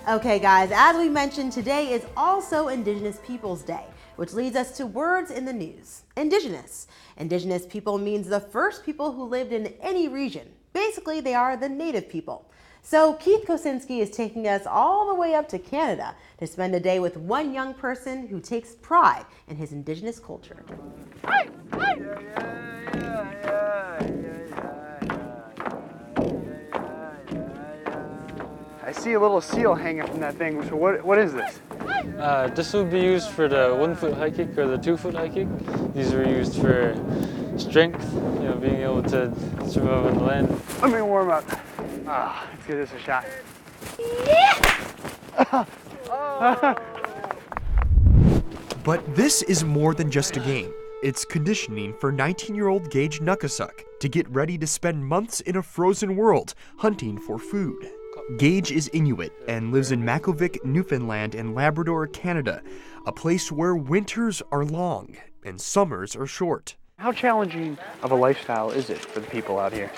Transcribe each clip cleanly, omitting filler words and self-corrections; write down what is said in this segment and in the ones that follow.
Okay guys, as we mentioned, today is also Indigenous Peoples Day, which leads us to words in the news. Indigenous. Indigenous people means the first people who lived in any region. Basically, they are the native people. So Keith Kocinski is taking us all the way up to Canada to spend a day with one young person who takes pride in his Indigenous culture. I see a little seal hanging from that thing. So what is this? This would be used for the 1 foot high kick or the 2 foot high kick. These were used for strength, being able to survive on the land. Let me warm up. Let's give this a shot. But this is more than just a game. It's conditioning for 19-year-old Gage Nukasuk to get ready to spend months in a frozen world hunting for food. Gage is Inuit and lives in Makovik, Newfoundland and Labrador, Canada, a place where winters are long and summers are short. How challenging of a lifestyle is it for the people out here?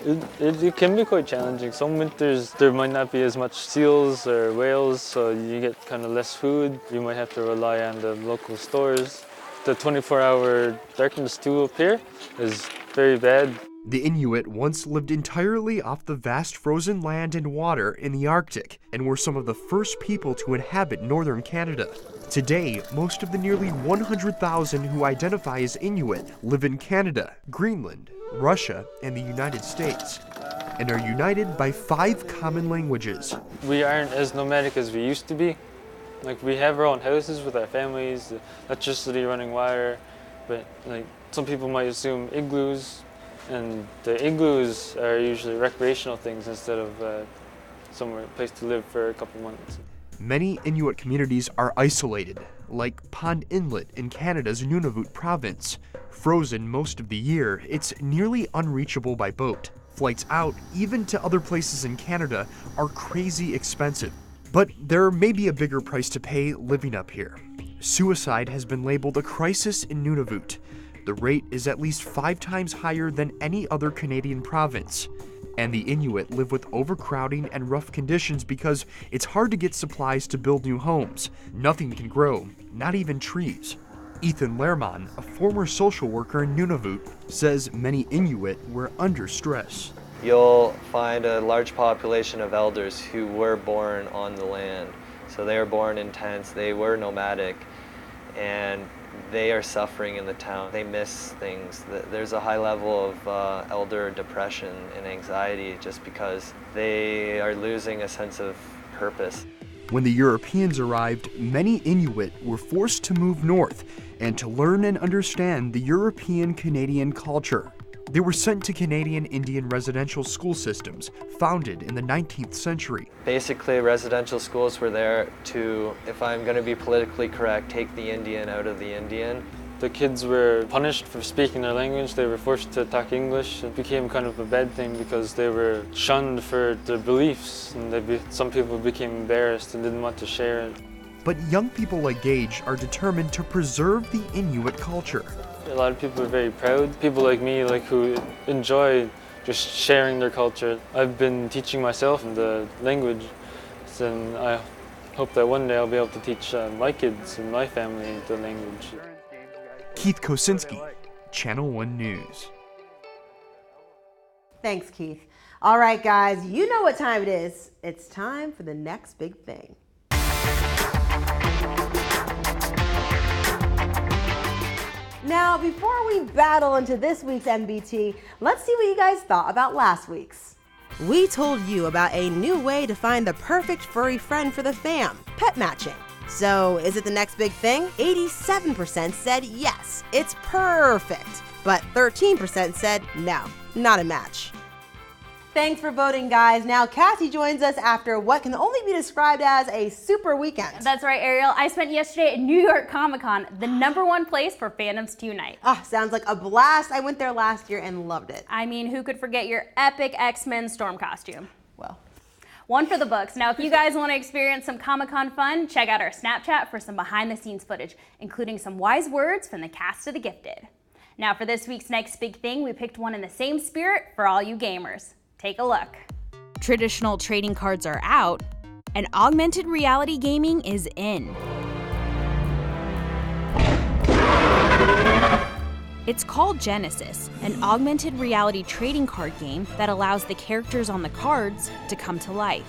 It can be quite challenging. Some winters there might not be as much seals or whales, so you get kind of less food. You might have to rely on the local stores. The 24-hour darkness too up here is very bad. The Inuit once lived entirely off the vast frozen land and water in the Arctic and were some of the first people to inhabit northern Canada. Today, most of the nearly 100,000 who identify as Inuit live in Canada, Greenland, Russia, and the United States, and are united by 5 common languages. We aren't as nomadic as we used to be. Like, we have our own houses with our families, electricity, running water, but like some people might assume igloos, and the igloos are usually recreational things instead of somewhere, a place to live for a couple months. Many Inuit communities are isolated, like Pond Inlet in Canada's Nunavut province. Frozen most of the year, it's nearly unreachable by boat. Flights out, even to other places in Canada, are crazy expensive. But there may be a bigger price to pay living up here. Suicide has been labeled a crisis in Nunavut. The rate is at least 5 times higher than any other Canadian province. And the Inuit live with overcrowding and rough conditions because it's hard to get supplies to build new homes. Nothing can grow, not even trees. Ethan Lerman, a former social worker in Nunavut, says many Inuit were under stress. You'll find a large population of elders who were born on the land. So they were born in tents, they were nomadic, and they are suffering in the town. They miss things. There's a high level of elder depression and anxiety just because they are losing a sense of purpose. When the Europeans arrived, many Inuit were forced to move north and to learn and understand the European-Canadian culture. They were sent to Canadian Indian residential school systems, founded in the 19th century. Basically, residential schools were there to, if I'm going to be politically correct, take the Indian out of the Indian. The kids were punished for speaking their language. They were forced to talk English. It became kind of a bad thing because they were shunned for their beliefs, and some people became embarrassed and didn't want to share it. But young people like Gage are determined to preserve the Inuit culture. A lot of people are very proud. People like me, who enjoy just sharing their culture. I've been teaching myself the language, and I hope that one day I'll be able to teach my kids and my family the language. Keith Kocinski, Channel 1 News. Thanks, Keith. All right, guys, you know what time it is. It's time for the next big thing. Now, before we battle into this week's MBT, let's see what you guys thought about last week's. We told you about a new way to find the perfect furry friend for the fam, pet matching. So, is it the next big thing? 87% said yes, it's perfect. But 13% said no, not a match. Thanks for voting, guys. Now, Cassie joins us after what can only be described as a super weekend. That's right, Ariel. I spent yesterday at New York Comic Con, the #1 place for fandoms to unite. Sounds like a blast. I went there last year and loved it. I mean, who could forget your epic X-Men Storm costume? Well, one for the books. Now, if you guys want to experience some Comic-Con fun, check out our Snapchat for some behind-the-scenes footage, including some wise words from the cast of The Gifted. Now, for this week's next big thing, we picked one in the same spirit for all you gamers. Take a look. Traditional trading cards are out, and augmented reality gaming is in. It's called Genesis, an augmented reality trading card game that allows the characters on the cards to come to life.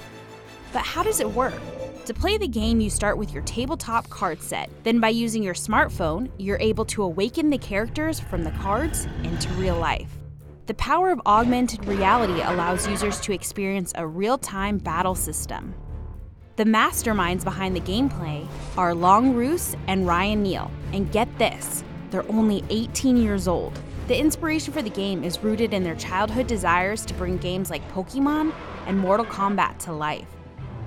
But how does it work? To play the game, you start with your tabletop card set. Then by using your smartphone, you're able to awaken the characters from the cards into real life. The power of augmented reality allows users to experience a real-time battle system. The masterminds behind the gameplay are Long Roos and Ryan Neal, and get this, they're only 18 years old. The inspiration for the game is rooted in their childhood desires to bring games like Pokemon and Mortal Kombat to life.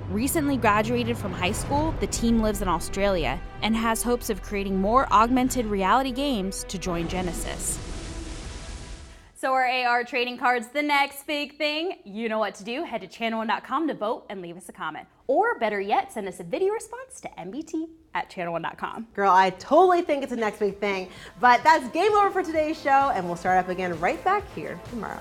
Recently graduated from high school, the team lives in Australia and has hopes of creating more augmented reality games to join Genesis. So are AR trading cards the next big thing? You know what to do. Head to channel1.com to vote and leave us a comment. Or better yet, send us a video response to mbt@channel1.com. Girl, I totally think it's the next big thing. But that's game over for today's show, and we'll start up again right back here tomorrow.